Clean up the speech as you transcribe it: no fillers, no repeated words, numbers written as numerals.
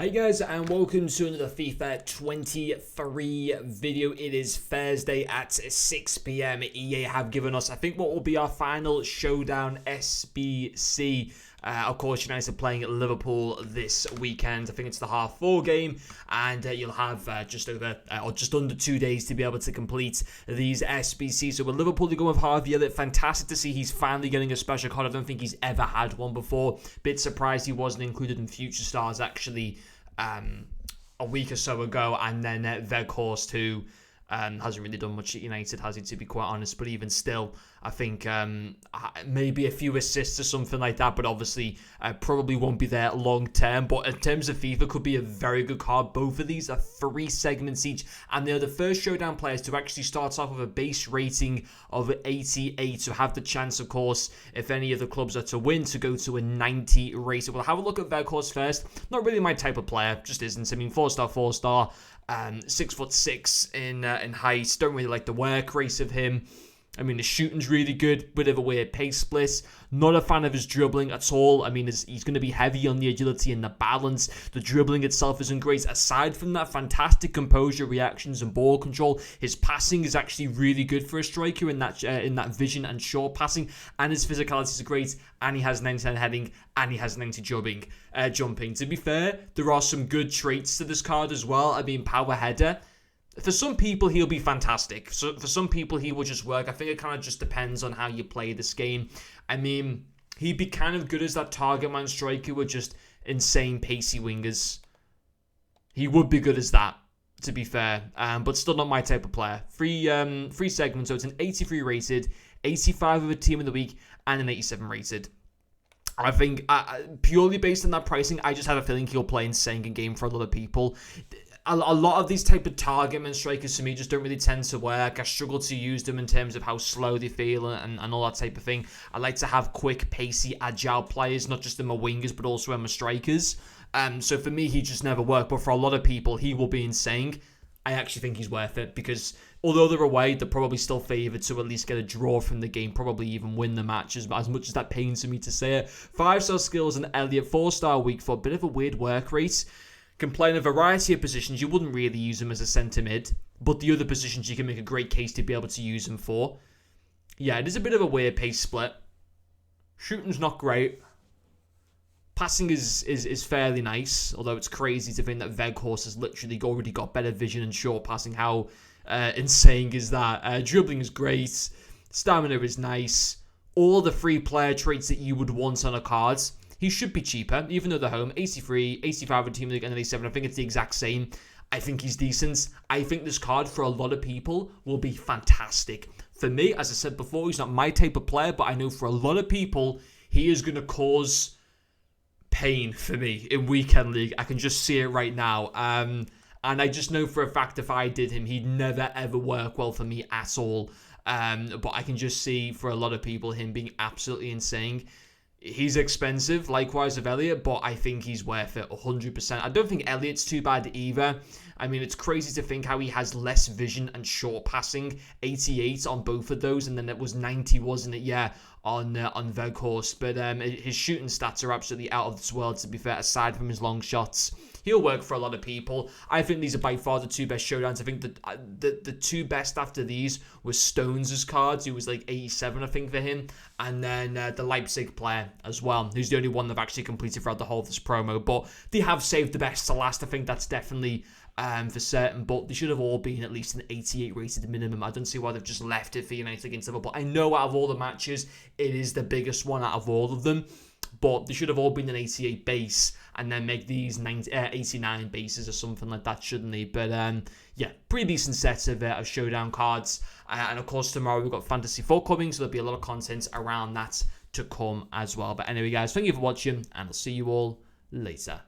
Hi guys, and welcome to another FIFA 23 video. It is Thursday at 6 p.m. EA have given us, I think, what will be our final Showdown SBC. Of course, United are playing at Liverpool this weekend. I think it's the half-4 game, and you'll have just under 2 days to be able to complete these SBCs. So with Liverpool, they go with Harvey Elliot. Fantastic to see he's finally getting a special card. I don't think he's ever had one before. Bit surprised he wasn't included in Future Stars actually a week or so ago. And then Weghorst, who hasn't really done much at United, has he, to be quite honest, but even still, I think maybe a few assists or something like that, but obviously probably won't be there long term. But in terms of FIFA, could be a very good card. Both of these are 3 segments each, and they're the first Showdown players to actually start off with a base rating of 88, so have the chance, of course, if any of the clubs are to win, to go to a 90 rating. We'll have a look at Weghorst first. Not really my type of player, just isn't. I mean, 4-star, 4-star, 6'6" in height. Don't really like the work rate of him. I mean, the shooting's really good, bit of a weird pace split. Not a fan of his dribbling at all. I mean, he's going to be heavy on the agility and the balance. The dribbling itself isn't great. Aside from that, fantastic composure, reactions, and ball control. His passing is actually really good for a striker in that vision and short passing. And his physicality is great. And he has 99 heading, and he has 90 jumping. To be fair, there are some good traits to this card as well. I mean, power header. For some people, he'll be fantastic. So for some people, he will just work. I think it kind of just depends on how you play this game. I mean, he'd be kind of good as that target man striker with just insane pacey wingers. He would be good as that, to be fair. But still not my type of player. Three segments, so it's an 83 rated, 85 of a team of the week, and an 87 rated. I think purely based on that pricing, I just have a feeling he'll play insane in game for a lot of people. A lot of these type of target man strikers to me just don't really tend to work. I struggle to use them in terms of how slow they feel and all that type of thing. I like to have quick, pacey, agile players, not just in my wingers, but also in my strikers. So for me, he just never worked. But for a lot of people, he will be insane. I actually think he's worth it because although they're away, they're probably still favoured to at least get a draw from the game, probably even win the matches, as much as that pains me to say it. 5-star skills and Elliot, 4-star weak for a bit of a weird work rate. Can play in a variety of positions. You wouldn't really use him as a centre mid, but the other positions you can make a great case to be able to use him for. Yeah, it is a bit of a weird pace split. Shooting's not great. Passing is fairly nice, although it's crazy to think that Weghorst has literally already got better vision and short passing. How insane is that? Dribbling is great. Stamina is nice. All the free player traits that you would want on a card. He should be cheaper, even though they're home. 83, 85 with Team League, and 87. I think it's the exact same. I think he's decent. I think this card, for a lot of people, will be fantastic. For me, as I said before, he's not my type of player, but I know for a lot of people, he is going to cause pain for me in Weekend League. I can just see it right now. And I just know for a fact if I did him, he'd never, ever work well for me at all. But I can just see, for a lot of people, him being absolutely insane. He's expensive, likewise of Elliot, but I think he's worth it 100%. I don't think Elliot's too bad either. I mean, it's crazy to think how he has less vision and short passing. 88 on both of those, and then it was 90, wasn't it? Yeah, on Weghorst. But his shooting stats are absolutely out of this world, to be fair, aside from his long shots. He'll work for a lot of people. I think these are by far the 2 best Showdowns. I think that the 2 best after these were Stones' cards, who was like 87, I think, for him. And then the Leipzig player as well, who's the only one they've actually completed throughout the whole of this promo. But they have saved the best to last. I think that's definitely for certain. But they should have all been at least an 88 rated minimum. I don't see why they've just left it for United against Liverpool. I know out of all the matches, it is the biggest one out of all of them. But they should have all been an 88 base and then make these 89 bases or something like that, shouldn't they? But yeah, pretty decent set of Showdown cards. And of course, tomorrow we've got Fantasy 4 coming, so there'll be a lot of content around that to come as well. But anyway, guys, thank you for watching, and I'll see you all later.